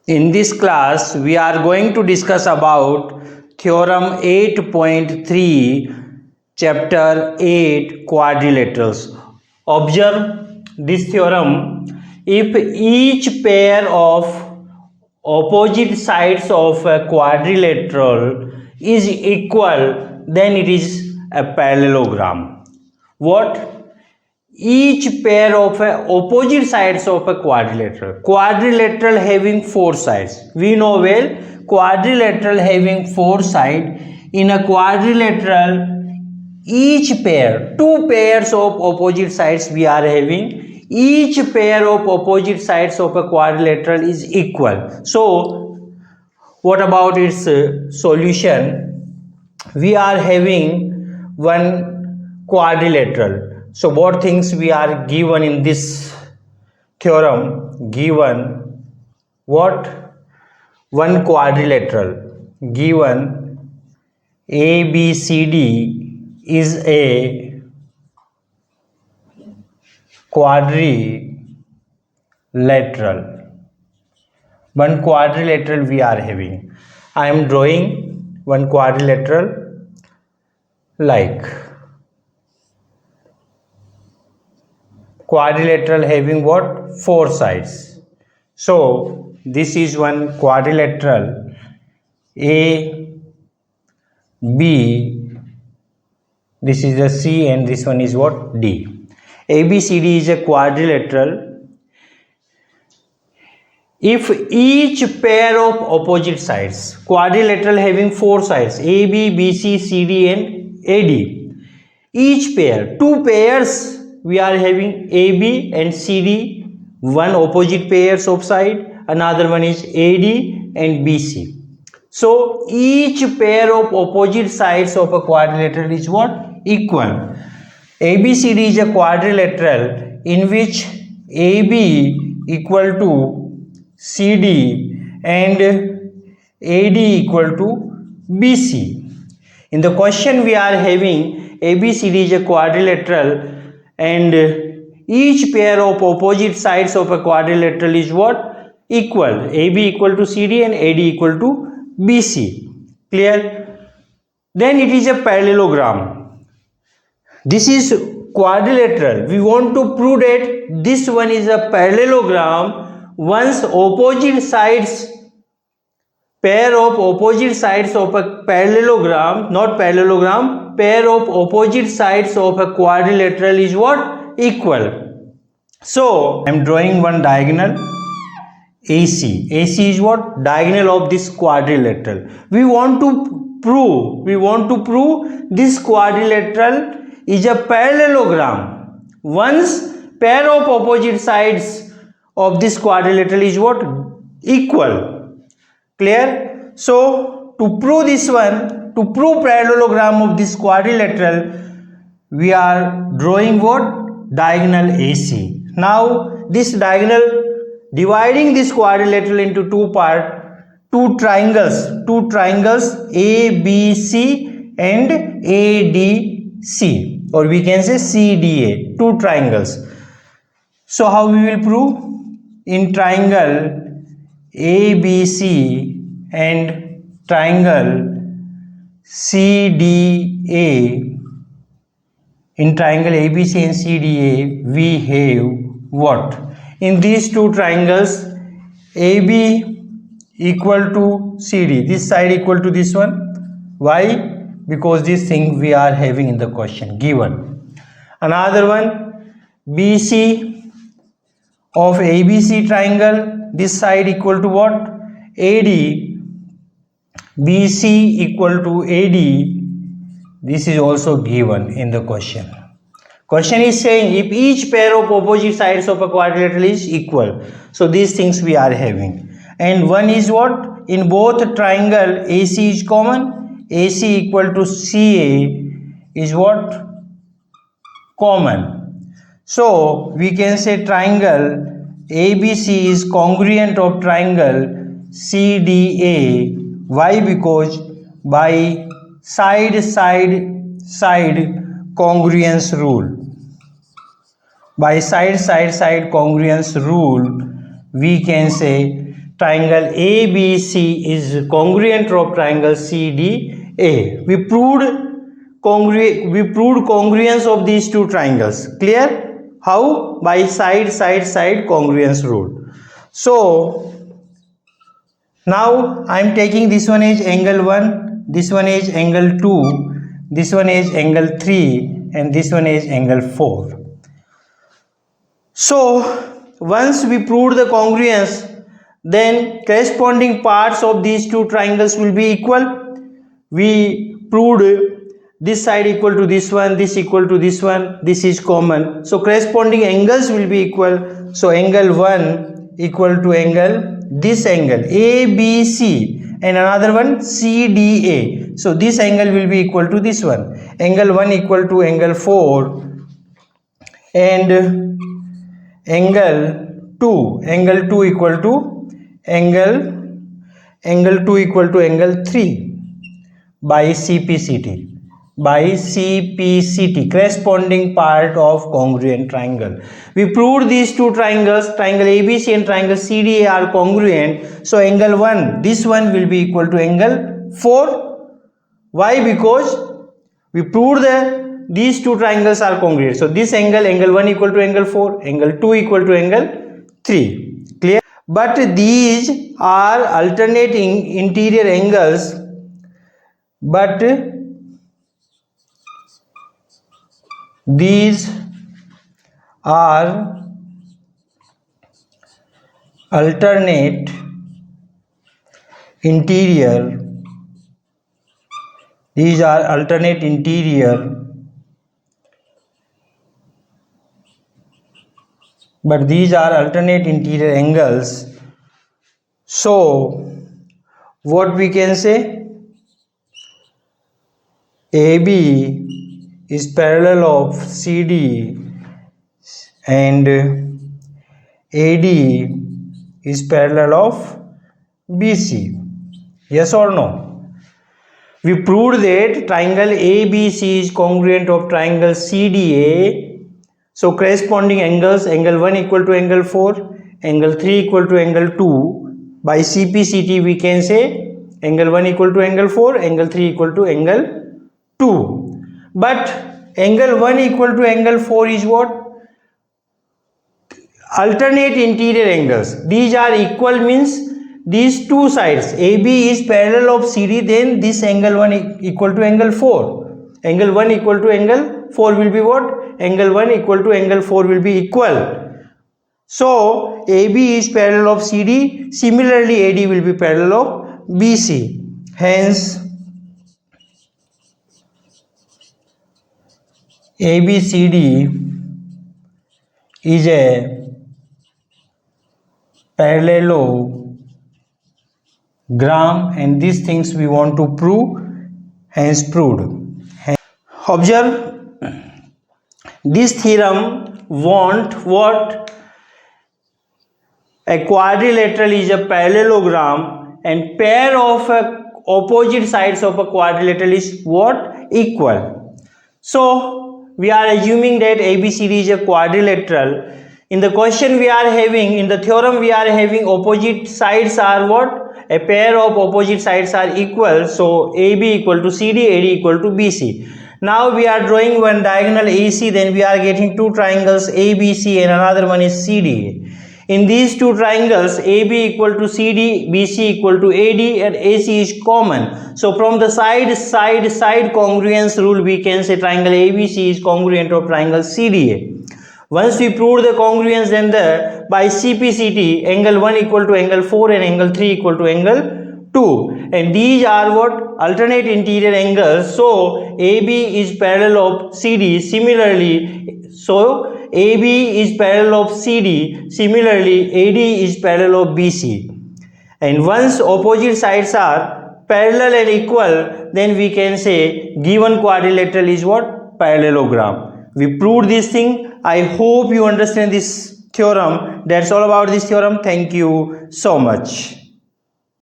In this class, we are going to discuss about Theorem 8.3, Chapter 8, Quadrilaterals. Observe this theorem. If each pair of opposite sides of a quadrilateral is equal, then it is a parallelogram. What? Each pair of opposite sides of a quadrilateral having four sides. We know well, quadrilateral having four sides. In a quadrilateral, each pair, two pairs of opposite sides we are having. Each pair of opposite sides of a quadrilateral is equal. So what about its solution? We are having one quadrilateral. So what things we are given in this theorem? Given what? One quadrilateral. Given ABCD is a quadrilateral. One quadrilateral we are having. I am drawing one quadrilateral like quadrilateral having what? Four sides. So this is one quadrilateral A, B, this is the C, and this one is what? D. ABCD is a quadrilateral if each pair of opposite sides, quadrilateral having four sides, AB, BC, CD and AD, each pair, two pairs we are having AB and CD, one opposite pairs of side, another one is AD and BC. So each pair of opposite sides of a quadrilateral is what? Equal. ABCD is a quadrilateral in which AB equal to CD and AD equal to BC. In the question we are having ABCD is a quadrilateral and each pair of opposite sides of a quadrilateral is what? Equal. AB equal to CD and AD equal to BC. Clear? Then it is a parallelogram. This is quadrilateral. We want to prove that this one is a parallelogram once opposite sides, pair of opposite sides of a parallelogram, not parallelogram, pair of opposite sides of a quadrilateral is what? Equal. So I am drawing one diagonal AC. AC is what? Diagonal of this quadrilateral. We want to prove this quadrilateral is a parallelogram once pair of opposite sides of this quadrilateral is what? Equal. Clear? So to prove this one, to prove parallelogram of this quadrilateral, we are drawing what? Diagonal AC. Now this diagonal, dividing this quadrilateral into two parts, two triangles ABC and ADC, or we can say CDA, two triangles. So how we will prove? In triangle ABC and triangle CDA, in triangle ABC and CDA we have what? In these two triangles, AB equal to CD, this side equal to this one. Why? Because this thing we are having in the question given. Another one, BC of ABC triangle, this side equal to what? AD. BC equal to AD, this is also given in the question. Question is saying if each pair of opposite sides of a quadrilateral is equal. So these things we are having. And one is what? In both triangle AC is common. AC equal to CA is what? Common. So we can say triangle ABC is congruent of triangle CDA. Why? Because by side congruence rule. By side congruence rule, we can say triangle ABC is congruent of triangle CDA. We proved congruence of these two triangles. Clear? How? By side congruence rule. So now I am taking this one as angle 1, this one is angle 2, this one is angle 3, and this one is angle 4. So once we proved the congruence, then corresponding parts of these two triangles will be equal. We proved this side equal to this one, this equal to this one, this is common. So corresponding angles will be equal. So angle 1 equal to angle, this angle ABC, and another one CDA. So this angle will be equal to this one. Angle 1 equal to angle 4, and angle 2 equal to angle 2 equal to angle 3 by CPCT, corresponding part of congruent triangle. We proved these two triangles, triangle ABC and triangle CDA, are congruent. So angle 1, this one will be equal to angle 4. Why? Because we proved that these two triangles are congruent. So this angle 1 equal to angle 4, angle 2 equal to angle 3. Clear? But these are alternating interior angles. But these are alternate interior. These are alternate interior. But these are alternate interior angles. So what we can say? AB is parallel of CD and AD is parallel of BC. Yes or no? We proved that triangle ABC is congruent of triangle CDA. So corresponding angles, angle 1 equal to angle 4, angle 3 equal to angle 2. By CPCT we can say angle 1 equal to angle 4, angle 3 equal to angle 2. But angle 1 equal to angle 4 is what? Alternate interior angles. These are equal, means these two sides AB is parallel of CD, then this angle 1 equal to angle 4. Angle 1 equal to angle 4 will be what? Angle 1 equal to angle 4 will be equal. So AB is parallel of CD, similarly AD will be parallel of BC. Hence ABCD is a parallelogram, and these things we want to prove, hence proved. Observe, this theorem want what? A quadrilateral is a parallelogram, and pair of opposite sides of a quadrilateral is what? Equal. So we are assuming that ABCD is a quadrilateral. In the question we are having, in the theorem we are having, opposite sides are what? A pair of opposite sides are equal. So AB equal to CD, AD equal to BC. Now we are drawing one diagonal AC, then we are getting two triangles ABC and another one is CDA. In these two triangles, AB equal to CD, BC equal to AD, and AC is common. So from the side congruence rule, we can say triangle ABC is congruent of triangle CDA. Once we prove the congruence, then by CPCT, angle 1 equal to angle 4 and angle 3 equal to angle 2. And these are what? Alternate interior angles. So AB is parallel of CD. Similarly, so AB is parallel of CD. Similarly, AD is parallel of BC. And once opposite sides are parallel and equal, then we can say given quadrilateral is what? Parallelogram. We proved this thing. I hope you understand this theorem. That's all about this theorem. Thank you so much.